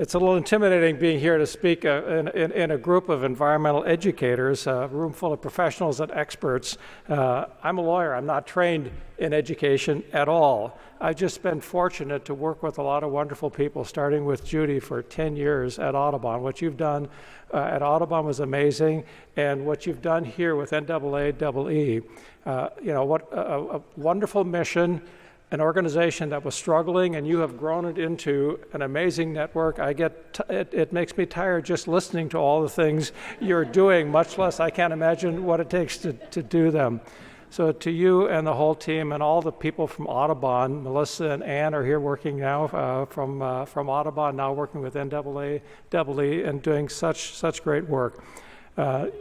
It's a little intimidating being here to speak in a group of environmental educators, a room full of professionals and experts. I'm a lawyer. I'm not trained in education at all. I've just been fortunate to work with a lot of wonderful people, starting with Judy for 10 years at Audubon. What you've done at Audubon was amazing, and what you've done here with NAAEE, what a wonderful mission, an organization that was struggling, and you have grown it into an amazing network. It makes me tired just listening to all the things you're doing, much less I can't imagine what it takes to do them. So to you and the whole team and all the people from Audubon, Melissa and Ann are here working now from Audubon, now working with NAAEE and doing such great work.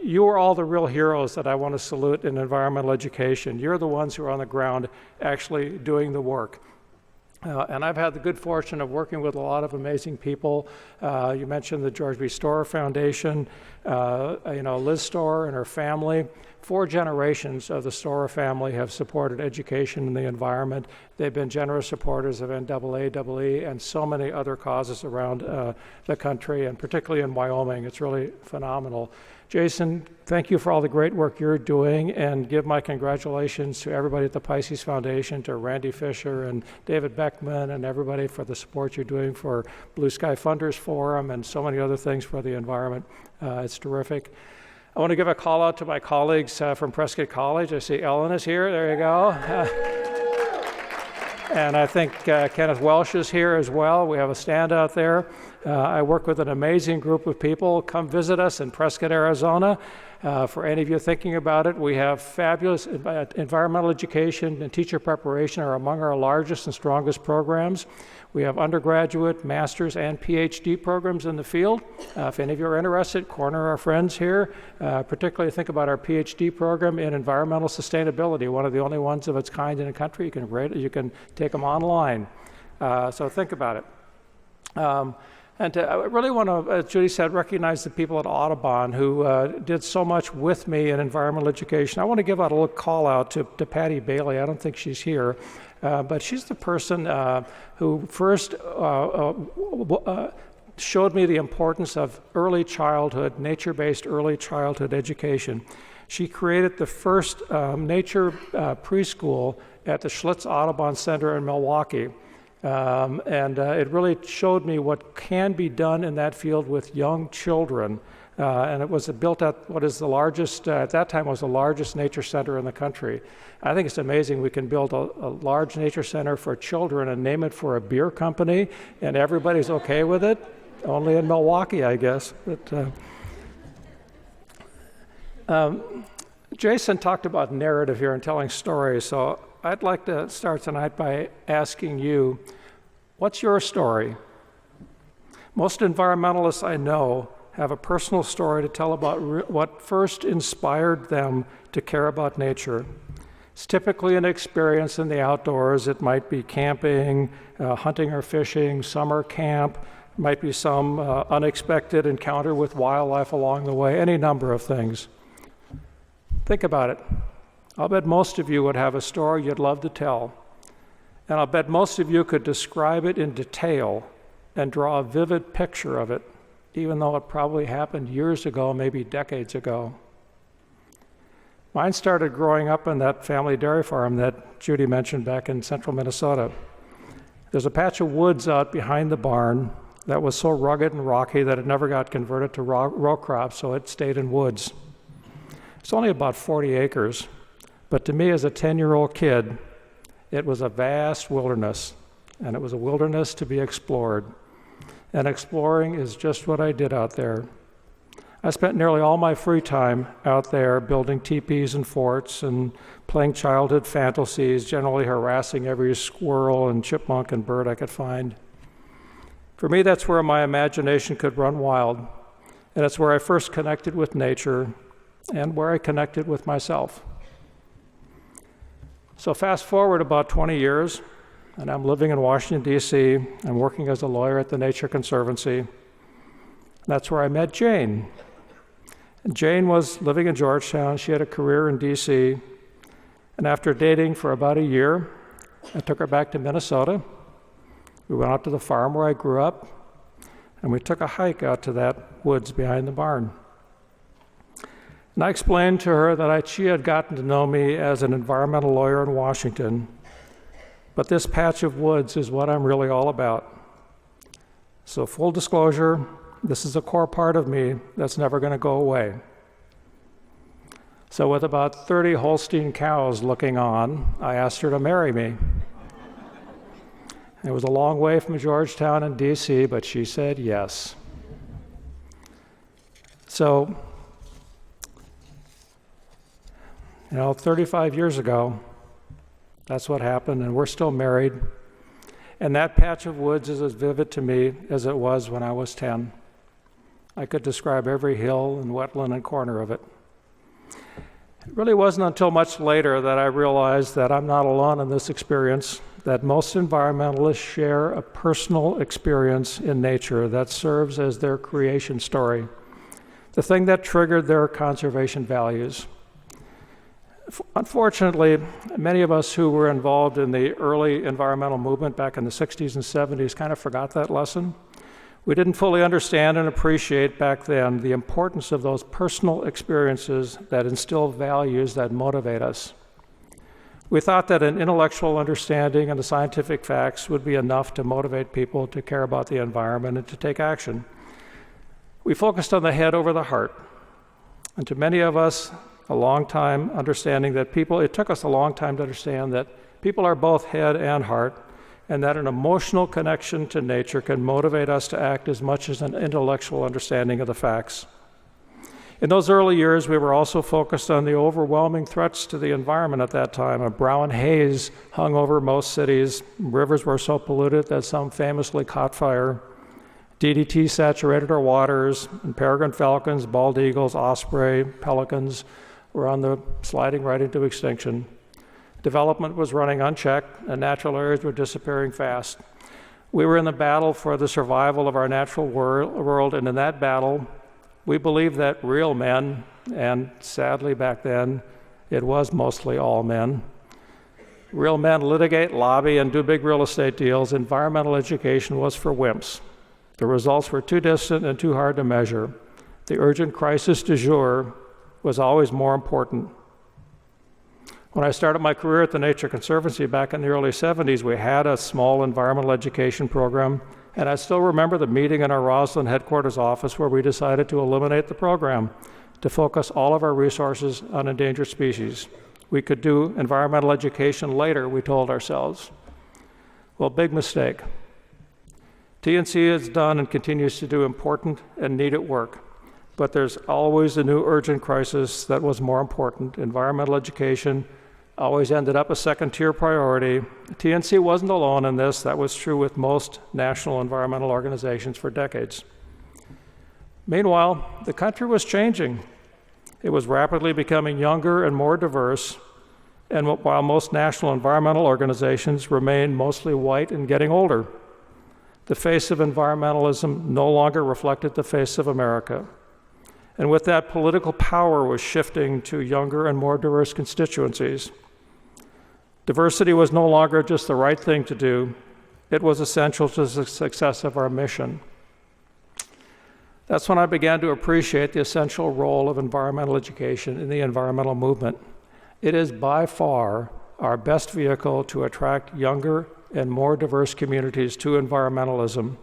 You are all the real heroes that I want to salute in environmental education. You're the ones who are on the ground actually doing the work. And I've had the good fortune of working with a lot of amazing people. You mentioned the George B. Storer Foundation, Liz Storer and her family. 4 generations of the Storer family have supported education and the environment. They've been generous supporters of NAAEE and so many other causes around the country, and particularly in Wyoming. It's really phenomenal. Jason, thank you for all the great work you're doing, and give my congratulations to everybody at the Pisces Foundation, to Randy Fisher and David Beckman and everybody for the support you're doing for Blue Sky Funders Forum and so many other things for the environment. It's terrific. I want to give a call out to my colleagues from Prescott College. I see Ellen is here, there you go. And I think Kenneth Welsh is here as well. We have a stand out there. I work with an amazing group of people. Come visit us in Prescott, Arizona. For any of you thinking about it, we have fabulous environmental education and teacher preparation are among our largest and strongest programs. We have undergraduate, master's, and PhD programs in the field. If any of you are interested, corner our friends here. Particularly think about our PhD program in environmental sustainability, one of the only ones of its kind in the country. You can take them online. So think about it. I really want to, as Judy said, recognize the people at Audubon who did so much with me in environmental education. I want to give out a little call out to Patty Bailey. I don't think she's here, but she's the person who first showed me the importance of early childhood, nature-based early childhood education. She created the first nature preschool at the Schlitz Audubon Center in Milwaukee. It really showed me what can be done in that field with young children. And it was built at what is the largest, at that time was the largest nature center in the country. I think it's amazing we can build a large nature center for children and name it for a beer company, and everybody's okay with it. Only in Milwaukee, I guess. But, Jason talked about narrative here and telling stories, so I'd like to start tonight by asking you, what's your story? Most environmentalists I know have a personal story to tell about what first inspired them to care about nature. It's typically an experience in the outdoors. It might be camping, hunting or fishing, summer camp. It might be some unexpected encounter with wildlife along the way, any number of things. Think about it. I'll bet most of you would have a story you'd love to tell. And I'll bet most of you could describe it in detail and draw a vivid picture of it, even though it probably happened years ago, maybe decades ago. Mine started growing up in that family dairy farm that Judy mentioned back in central Minnesota. There's a patch of woods out behind the barn that was so rugged and rocky that it never got converted to row crops, so it stayed in woods. It's only about 40 acres, but to me as a 10-year-old kid, it was a vast wilderness, and it was a wilderness to be explored. And exploring is just what I did out there. I spent nearly all my free time out there building teepees and forts and playing childhood fantasies, generally harassing every squirrel and chipmunk and bird I could find. For me, that's where my imagination could run wild, and it's where I first connected with nature and where I connected with myself. So fast forward about 20 years, and I'm living in Washington, D.C. I'm working as a lawyer at the Nature Conservancy. That's where I met Jane. And Jane was living in Georgetown. She had a career in D.C. And after dating for about a year, I took her back to Minnesota. We went out to the farm where I grew up. and we took a hike out to that woods behind the barn. And I explained to her that Chee had gotten to know me as an environmental lawyer in Washington, but this patch of woods is what I'm really all about. So full disclosure, this is a core part of me that's never going to go away. So with about 30 Holstein cows looking on, I asked her to marry me. It was a long way from Georgetown and DC, but she said yes. So, 35 years ago, that's what happened, and we're still married. And that patch of woods is as vivid to me as it was when I was 10. I could describe every hill and wetland and corner of it. It really wasn't until much later that I realized that I'm not alone in this experience, that most environmentalists share a personal experience in nature that serves as their creation story, the thing that triggered their conservation values. Unfortunately, many of us who were involved in the early environmental movement back in the 60s and 70s kind of forgot that lesson. We didn't fully understand and appreciate back then the importance of those personal experiences that instill values that motivate us. We thought that an intellectual understanding and the scientific facts would be enough to motivate people to care about the environment and to take action. We focused on the head over the heart. And to many of us, a long time understanding that it took us a long time to understand that people are both head and heart, and that an emotional connection to nature can motivate us to act as much as an intellectual understanding of the facts. In those early years, we were also focused on the overwhelming threats to the environment at that time. A brown haze hung over most cities. Rivers were so polluted that some famously caught fire. DDT saturated our waters, and peregrine falcons, bald eagles, osprey, pelicans were on the sliding right into extinction. Development was running unchecked, and natural areas were disappearing fast. We were in the battle for the survival of our natural world, and in that battle, we believed that real men, and sadly back then, it was mostly all men, real men litigate, lobby, and do big real estate deals. Environmental education was for wimps. The results were too distant and too hard to measure. The urgent crisis du jour was always more important. When I started my career at the Nature Conservancy back in the early 70s, we had a small environmental education program, and I still remember the meeting in our Roslyn headquarters office where we decided to eliminate the program, to focus all of our resources on endangered species. We could do environmental education later, we told ourselves. Well, big mistake. TNC has done and continues to do important and needed work, but there's always a new urgent crisis that was more important. Environmental education always ended up a second-tier priority. TNC wasn't alone in this. That was true with most national environmental organizations for decades. Meanwhile, the country was changing. It was rapidly becoming younger and more diverse, and while most national environmental organizations remained mostly white and getting older, the face of environmentalism no longer reflected the face of America. And with that, political power was shifting to younger and more diverse constituencies. Diversity was no longer just the right thing to do, it was essential to the success of our mission. That's when I began to appreciate the essential role of environmental education in the environmental movement. It is by far our best vehicle to attract younger and more diverse communities to environmentalism.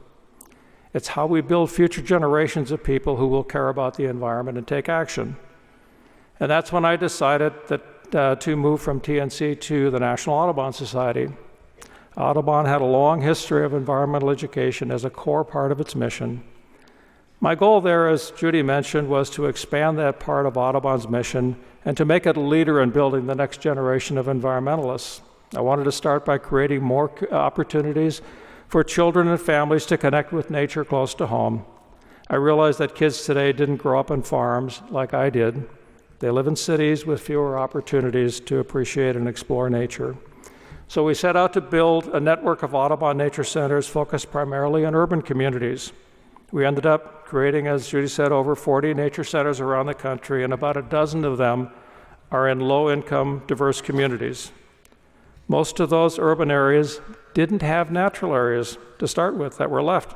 It's how we build future generations of people who will care about the environment and take action. And that's when I decided to move from TNC to the National Audubon Society. Audubon had a long history of environmental education as a core part of its mission. My goal there, as Judy mentioned, was to expand that part of Audubon's mission and to make it a leader in building the next generation of environmentalists. I wanted to start by creating more opportunities for children and families to connect with nature close to home. I realized that kids today didn't grow up on farms like I did. They live in cities with fewer opportunities to appreciate and explore nature. So we set out to build a network of Audubon nature centers focused primarily on urban communities. We ended up creating, as Judy said, over 40 nature centers around the country, and about a dozen of them are in low-income, diverse communities. Most of those urban areas didn't have natural areas to start with that were left.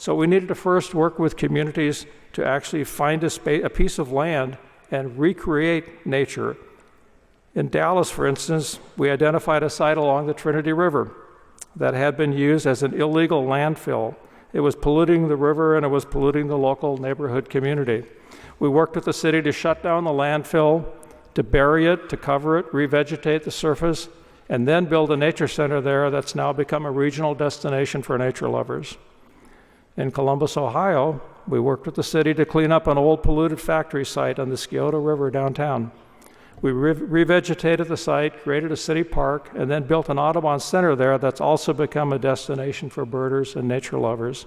So we needed to first work with communities to actually find a piece of land and recreate nature. In Dallas, for instance, we identified a site along the Trinity River that had been used as an illegal landfill. It was polluting the river and it was polluting the local neighborhood community. We worked with the city to shut down the landfill, to bury it, to cover it, revegetate the surface, and then build a nature center there that's now become a regional destination for nature lovers. In Columbus, Ohio, we worked with the city to clean up an old polluted factory site on the Scioto River downtown. We revegetated the site, created a city park, and then built an Audubon Center there that's also become a destination for birders and nature lovers.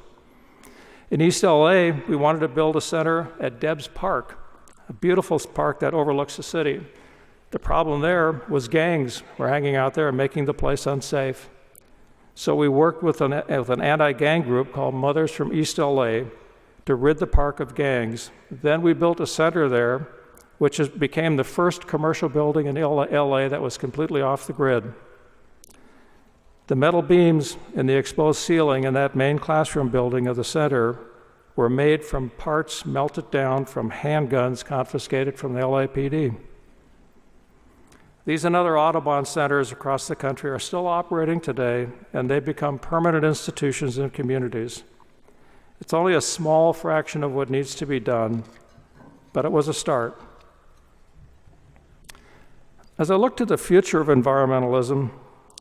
In East LA, we wanted to build a center at Debs Park, a beautiful park that overlooks the city. The problem there was gangs were hanging out there and making the place unsafe. So we worked with an anti-gang group called Mothers from East LA to rid the park of gangs. Then we built a center there, which became the first commercial building in LA that was completely off the grid. The metal beams in the exposed ceiling in that main classroom building of the center were made from parts melted down from handguns confiscated from the LAPD. These and other Audubon centers across the country are still operating today, and they've become permanent institutions in communities. It's only a small fraction of what needs to be done, but it was a start. As I look to the future of environmentalism,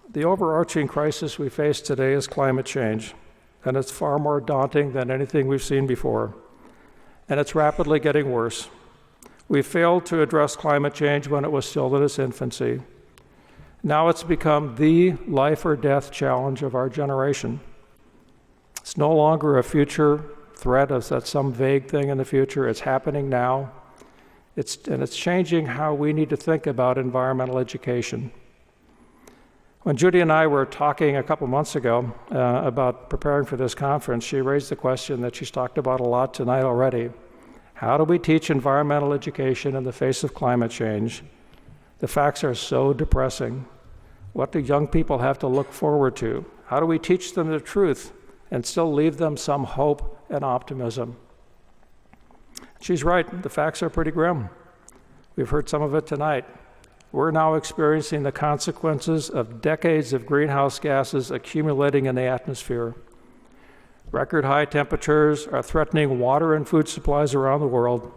the overarching crisis we face today is climate change, and it's far more daunting than anything we've seen before, and it's rapidly getting worse. We failed to address climate change when it was still in its infancy. Now it's become the life or death challenge of our generation. It's no longer a future threat of some vague thing in the future. It's happening now. It's changing how we need to think about environmental education. When Judy and I were talking a couple months ago about preparing for this conference, she raised the question that she's talked about a lot tonight already. How do we teach environmental education in the face of climate change? The facts are so depressing. What do young people have to look forward to? How do we teach them the truth and still leave them some hope and optimism? She's right, the facts are pretty grim. We've heard some of it tonight. We're now experiencing the consequences of decades of greenhouse gases accumulating in the atmosphere. Record high temperatures are threatening water and food supplies around the world.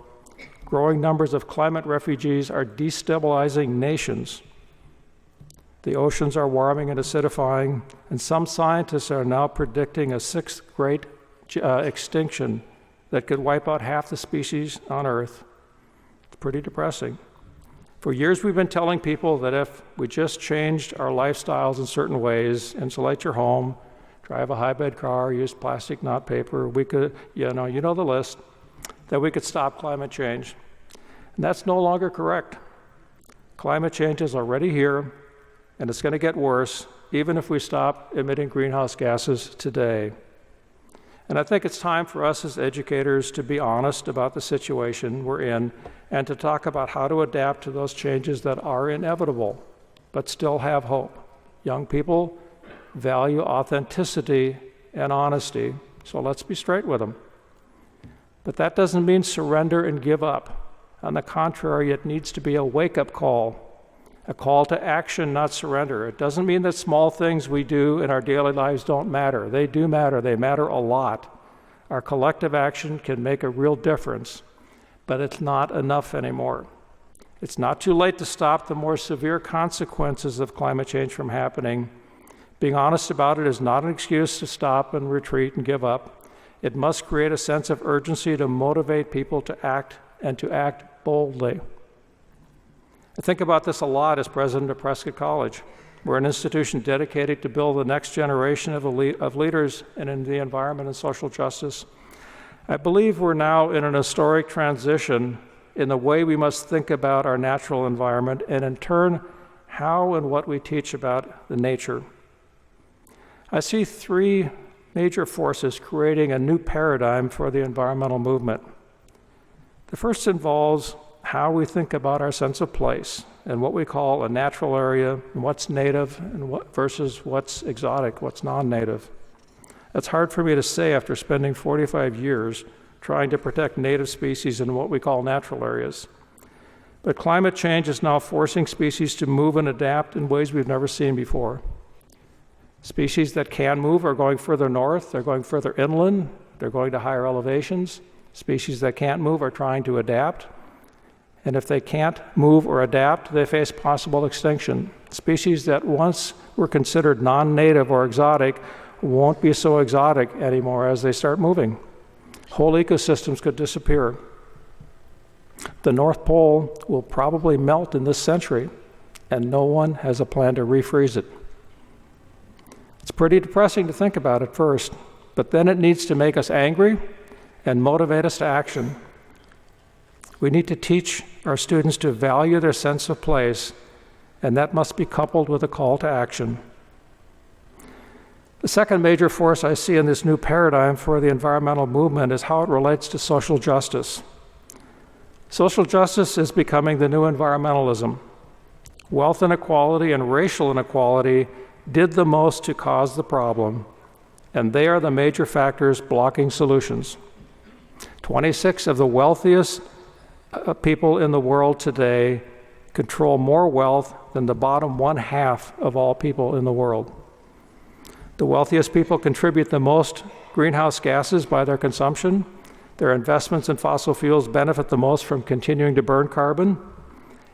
Growing numbers of climate refugees are destabilizing nations. The oceans are warming and acidifying, and some scientists are now predicting a sixth great extinction that could wipe out half the species on Earth. It's pretty depressing. For years we've been telling people that if we just changed our lifestyles in certain ways, insulate your home, drive a high-bed car, use plastic, not paper, we could, you know the list, that we could stop climate change. And that's no longer correct. Climate change is already here, and it's going to get worse, even if we stop emitting greenhouse gases today. And I think it's time for us as educators to be honest about the situation we're in and to talk about how to adapt to those changes that are inevitable, but still have hope. Young people value authenticity and honesty, so let's be straight with them. But that doesn't mean surrender and give up. On the contrary, it needs to be a wake-up call, a call to action, not surrender. It doesn't mean that small things we do in our daily lives don't matter. They do matter. They matter a lot. Our collective action can make a real difference, but it's not enough anymore. It's not too late to stop the more severe consequences of climate change from happening. Being honest about it is not an excuse to stop and retreat and give up. It must create a sense of urgency to motivate people to act and to act boldly. I think about this a lot as president of Prescott College. We're an institution dedicated to build the next generation of leaders in the environment and social justice. I believe we're now in an historic transition in the way we must think about our natural environment and in turn, how and what we teach about the nature. I see three major forces creating a new paradigm for the environmental movement. The first involves how we think about our sense of place and what we call a natural area and what's native and versus what's exotic, what's non-native. That's hard for me to say after spending 45 years trying to protect native species in what we call natural areas. But climate change is now forcing species to move and adapt in ways we've never seen before. Species that can move are going further north, they're going further inland, they're going to higher elevations. Species that can't move are trying to adapt. And if they can't move or adapt, they face possible extinction. Species that once were considered non-native or exotic won't be so exotic anymore as they start moving. Whole ecosystems could disappear. The North Pole will probably melt in this century, and no one has a plan to refreeze it. It's pretty depressing to think about at first, but then it needs to make us angry and motivate us to action. We need to teach our students to value their sense of place, and that must be coupled with a call to action. The second major force I see in this new paradigm for the environmental movement is how it relates to social justice. Social justice is becoming the new environmentalism. Wealth inequality and racial inequality did the most to cause the problem, and they are the major factors blocking solutions. 26 of the wealthiest people in the world today control more wealth than the bottom 1/2 of all people in the world. The wealthiest people contribute the most greenhouse gases by their consumption. Their investments in fossil fuels benefit the most from continuing to burn carbon,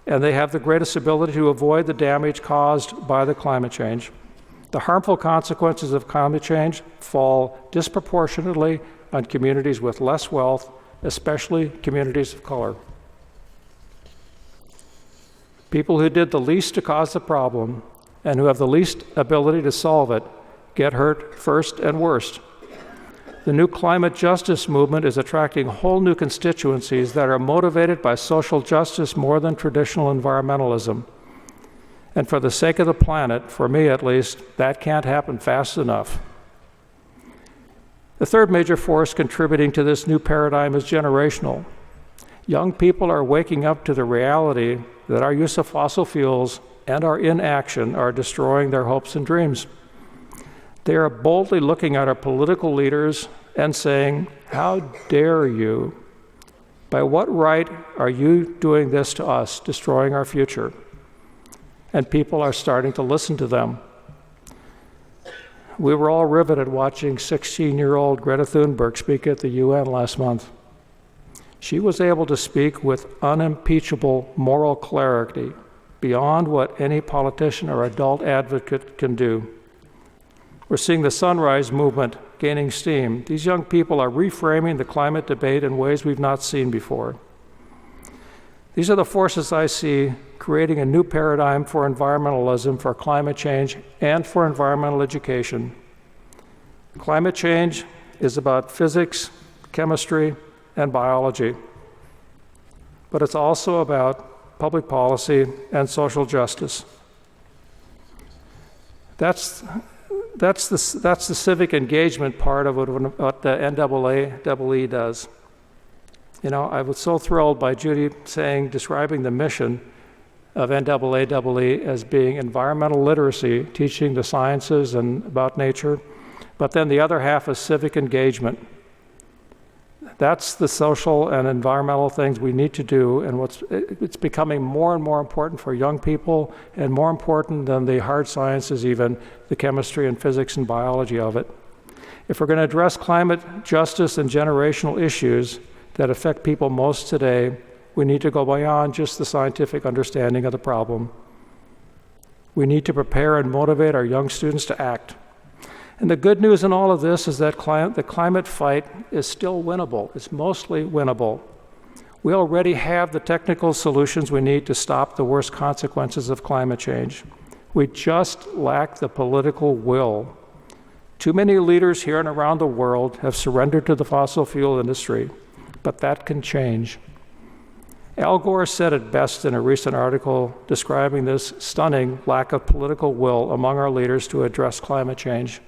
and they have the greatest ability to avoid the damage caused by the climate change. The harmful consequences of climate change fall disproportionately on communities with less wealth, especially communities of color. People who did the least to cause the problem and who have the least ability to solve it get hurt first and worst. The new climate justice movement is attracting whole new constituencies that are motivated by social justice more than traditional environmentalism. And for the sake of the planet, for me at least, that can't happen fast enough. The third major force contributing to this new paradigm is generational. Young people are waking up to the reality that our use of fossil fuels and our inaction are destroying their hopes and dreams. They are boldly looking at our political leaders and saying, "How dare you? By what right are you doing this to us, destroying our future?" And people are starting to listen to them. We were all riveted watching 16-year-old Greta Thunberg speak at the UN last month. She was able to speak with unimpeachable moral clarity, beyond what any politician or adult advocate can do. We're seeing the Sunrise Movement gaining steam. These young people are reframing the climate debate in ways we've not seen before. These are the forces I see creating a new paradigm for environmentalism, for climate change, and for environmental education. Climate change is about physics, chemistry, and biology, but it's also about public policy and social justice. That's the civic engagement part of what the NAAE does. You know, I was so thrilled by Judy describing the mission of NAAE as being environmental literacy, teaching the sciences and about nature, but then the other half is civic engagement. That's the social and environmental things we need to do, and it's becoming more and more important for young people, and more important than the hard sciences even, the chemistry and physics and biology of it. If we're going to address climate justice and generational issues that affect people most today, we need to go beyond just the scientific understanding of the problem. We need to prepare and motivate our young students to act. And the good news in all of this is that the climate fight is still winnable. It's mostly winnable. We already have the technical solutions we need to stop the worst consequences of climate change. We just lack the political will. Too many leaders here and around the world have surrendered to the fossil fuel industry, but that can change. Al Gore said it best in a recent article describing this stunning lack of political will among our leaders to address climate change.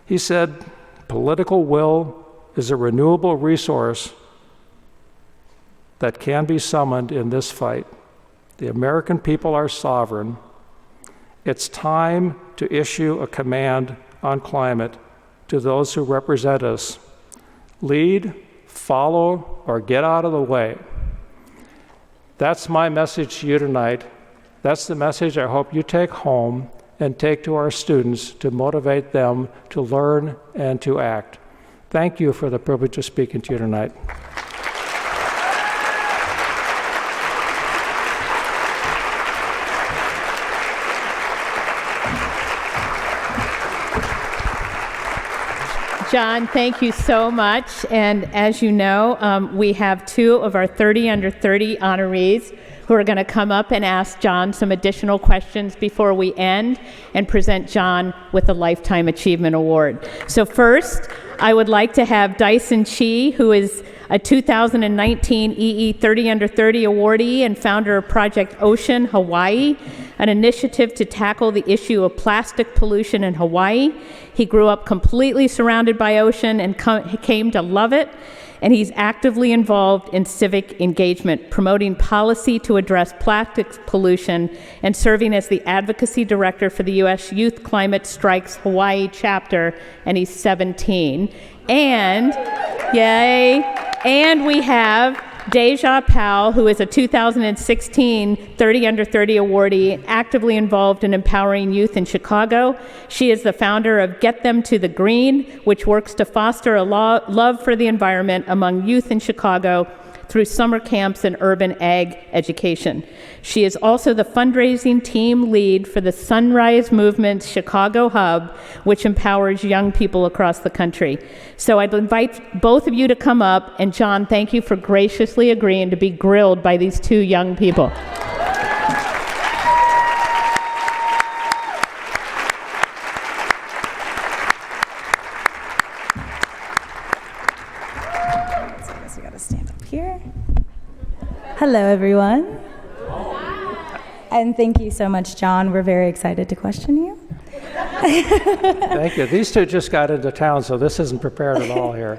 He said, "Political will is a renewable resource that can be summoned in this fight. The American people are sovereign. It's time to issue a command on climate to those who represent us. Lead, follow, or get out of the way. That's my message to you tonight. That's the message I hope you take home and take to our students to motivate them to learn and to act. Thank you for the privilege of speaking to you tonight. John, thank you so much. And as you know, we have two of our 30 under 30 honorees who are going to come up and ask John some additional questions before we end and present John with a Lifetime Achievement Award. So first, I would like to have Dyson Chee, who is a 2019 EE 30 under 30 awardee and founder of Project Ocean Hawaii, an initiative to tackle the issue of plastic pollution in Hawaii. He grew up completely surrounded by ocean and came to love it. And he's actively involved in civic engagement, promoting policy to address plastics pollution and serving as the advocacy director for the U.S. Youth Climate Strikes Hawaii chapter, and he's 17. And, yay, and we have Deja Powell, who is a 2016 30 under 30 awardee, actively involved in empowering youth in Chicago. She is the founder of Get Them to the Green, which works to foster a love for the environment among youth in Chicago through summer camps and urban ag education. She is also the fundraising team lead for the Sunrise Movement's Chicago Hub, which empowers young people across the country. So I'd invite both of you to come up, and John, thank you for graciously agreeing to be grilled by these two young people. Hello, everyone. And thank you so much, John. We're very excited to question you. Thank you. These two just got into town, so this isn't prepared at all here.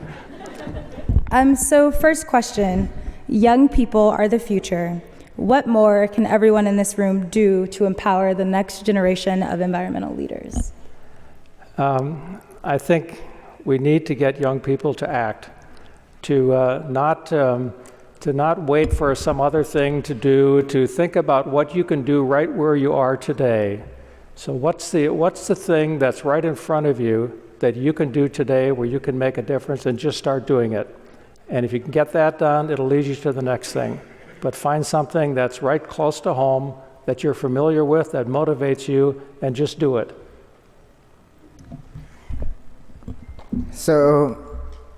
So first question, young people are the future. What more can everyone in this room do to empower the next generation of environmental leaders? I think we need to get young people to act, to not wait for some other thing to do, to think about what you can do right where you are today. So what's the thing that's right in front of you that you can do today where you can make a difference, and just start doing it. And if you can get that done, it'll lead you to the next thing. But find something that's right close to home, that you're familiar with, that motivates you, and just do it. So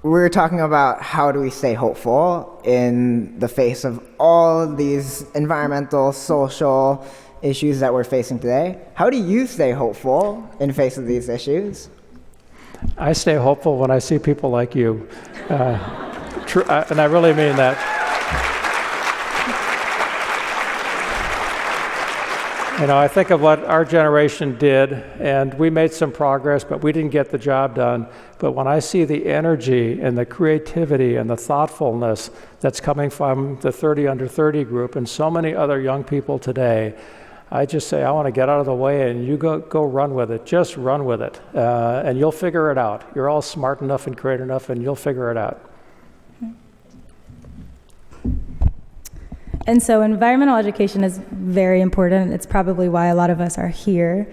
we're talking about how do we stay hopeful in the face of all these environmental, social issues that we're facing today. How do you stay hopeful in face of these issues? I stay hopeful when I see people like you. And I really mean that. You know, I think of what our generation did, and we made some progress, but we didn't get the job done. But when I see the energy and the creativity and the thoughtfulness that's coming from the 30 under 30 group and so many other young people today, I just say, I want to get out of the way, and you go run with it. Just run with it, and you'll figure it out. You're all smart enough and creative enough, and you'll figure it out. And so environmental education is very important. It's probably why a lot of us are here.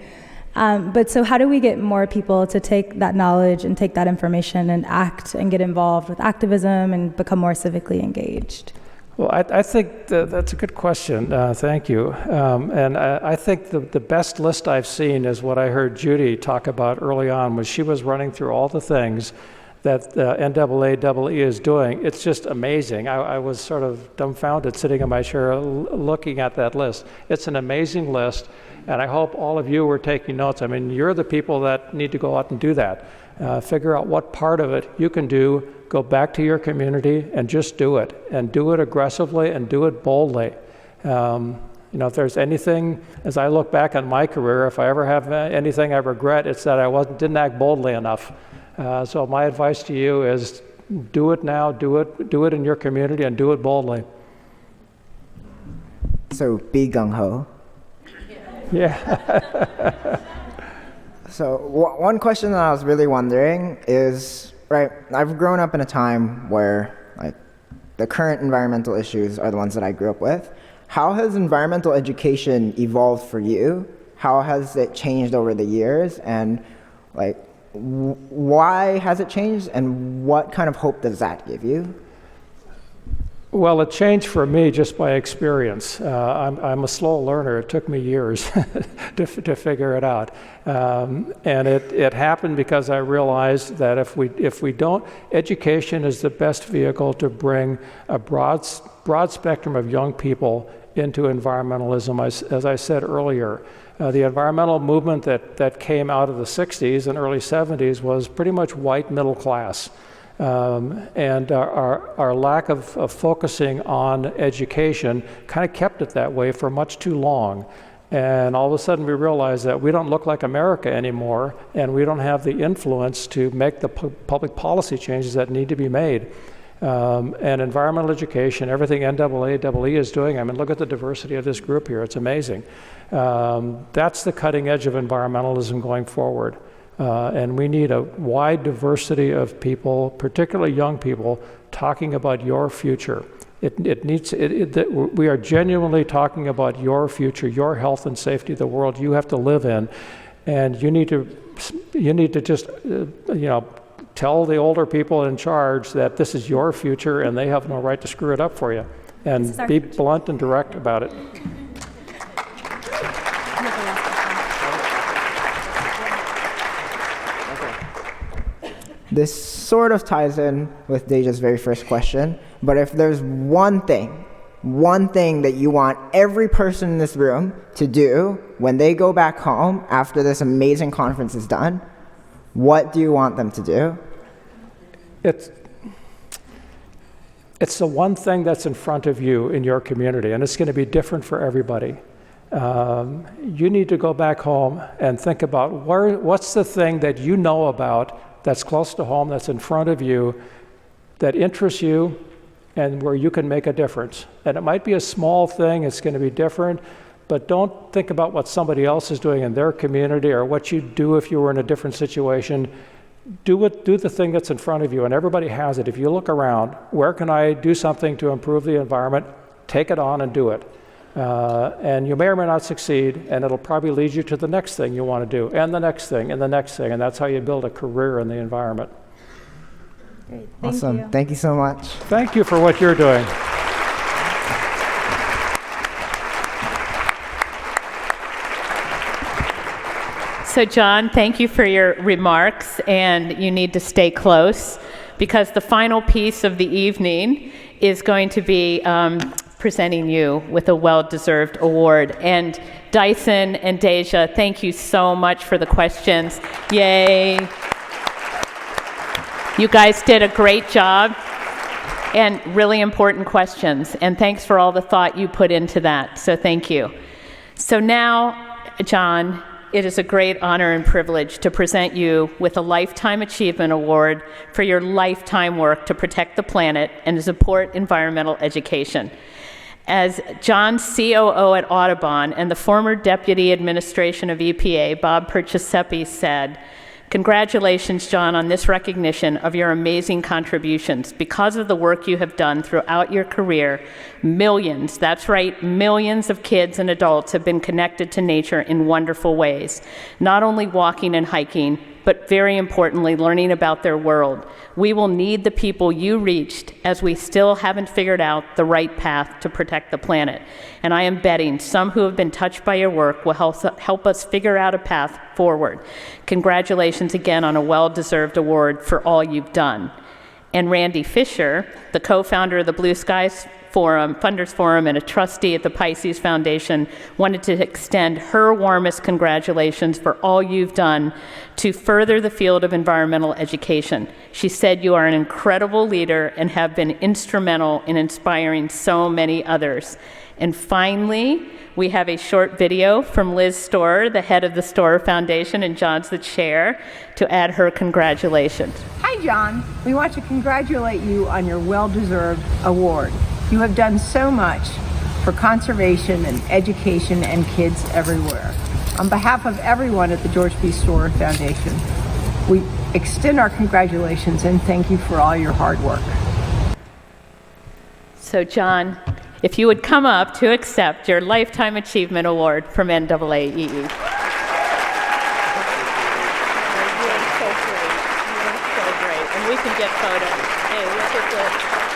But so how do we get more people to take that knowledge and take that information and act and get involved with activism and become more civically engaged? Well, I think that's a good question. Thank you. And I think the best list I've seen is what I heard Judy talk about early on when she was running through all the things that NAAEE is doing. It's just amazing. I was sort of dumbfounded sitting in my chair looking at that list. It's an amazing list, and I hope all of you were taking notes. I mean, you're the people that need to go out and do that. Figure out what part of it you can do, go back to your community and just do it, and do it aggressively and do it boldly. You know, if there's anything, as I look back on my career, if I ever have anything I regret, it's that I didn't act boldly enough. So my advice to you is do it now, do it in your community, and do it boldly. So be gung-ho. Yeah. So one question that I was really wondering is, right, I've grown up in a time where like the current environmental issues are the ones that I grew up with. How has environmental education evolved for you? How has it changed over the years? And like, why has it changed? And what kind of hope does that give you? Well, it changed for me just by experience. I'm a slow learner. It took me years to figure it out. And it happened because I realized that if we don't, education is the best vehicle to bring a broad spectrum of young people into environmentalism. As I said earlier, the environmental movement that came out of the 60s and early 70s was pretty much white middle class. And our lack of focusing on education kind of kept it that way for much too long. And all of a sudden we realized that we don't look like America anymore, and we don't have the influence to make the public policy changes that need to be made. And environmental education, everything NAAE is doing, I mean, look at the diversity of this group here, it's amazing. That's the cutting edge of environmentalism going forward. And we need a wide diversity of people, particularly young people, talking about your future. We are genuinely talking about your future, your health and safety, the world you have to live in, and you need to just tell the older people in charge that this is your future and they have no right to screw it up for you. And be blunt and direct about it. This sort of ties in with Dejah's very first question, but if there's one thing that you want every person in this room to do when they go back home after this amazing conference is done, what do you want them to do? It's the one thing that's in front of you in your community, and it's going to be different for everybody. You need to go back home and think about what's the thing that you know about that's close to home, that's in front of you, that interests you, and where you can make a difference. And it might be a small thing, it's going to be different, but don't think about what somebody else is doing in their community or what you'd do if you were in a different situation. Do the thing that's in front of you, and everybody has it. If you look around, where can I do something to improve the environment? Take it on and do it. And you may or may not succeed, and it'll probably lead you to the next thing you want to do, and the next thing, and the next thing, and that's how you build a career in the environment. Great. Awesome. Thank you so much. Thank you for what you're doing. So John, thank you for your remarks, and you need to stay close because the final piece of the evening is going to be presenting you with a well-deserved award. And Dyson and Dejah, thank you so much for the questions. Yay. You guys did a great job and really important questions. And thanks for all the thought you put into that. So thank you. So now, John, it is a great honor and privilege to present you with a Lifetime Achievement Award for your lifetime work to protect the planet and to support environmental education. As John's COO at Audubon and the former Deputy Administration of EPA, Bob Perciasepi, said, "Congratulations, John, on this recognition of your amazing contributions. Because of the work you have done throughout your career, millions, that's right, millions of kids and adults have been connected to nature in wonderful ways, not only walking and hiking, but very importantly, learning about their world. We will need the people you reached as we still haven't figured out the right path to protect the planet. And I am betting some who have been touched by your work will help us figure out a path forward. Congratulations again on a well-deserved award for all you've done." And Randy Fisher, the co-founder of the Blue Skies Forum, Funders Forum, and a trustee at the Pisces Foundation, wanted to extend her warmest congratulations for all you've done to further the field of environmental education. She said you are an incredible leader and have been instrumental in inspiring so many others. And finally, we have a short video from Liz Storer, the head of the Storer Foundation, and John's the chair, to add her congratulations. Hi, John. We want to congratulate you on your well-deserved award. You have done so much for conservation and education and kids everywhere. On behalf of everyone at the George B. Storer Foundation, we extend our congratulations and thank you for all your hard work. So John, if you would come up to accept your Lifetime Achievement Award from NAAEE. You are so great. You are so great. And we can get photos. Hey, look at this.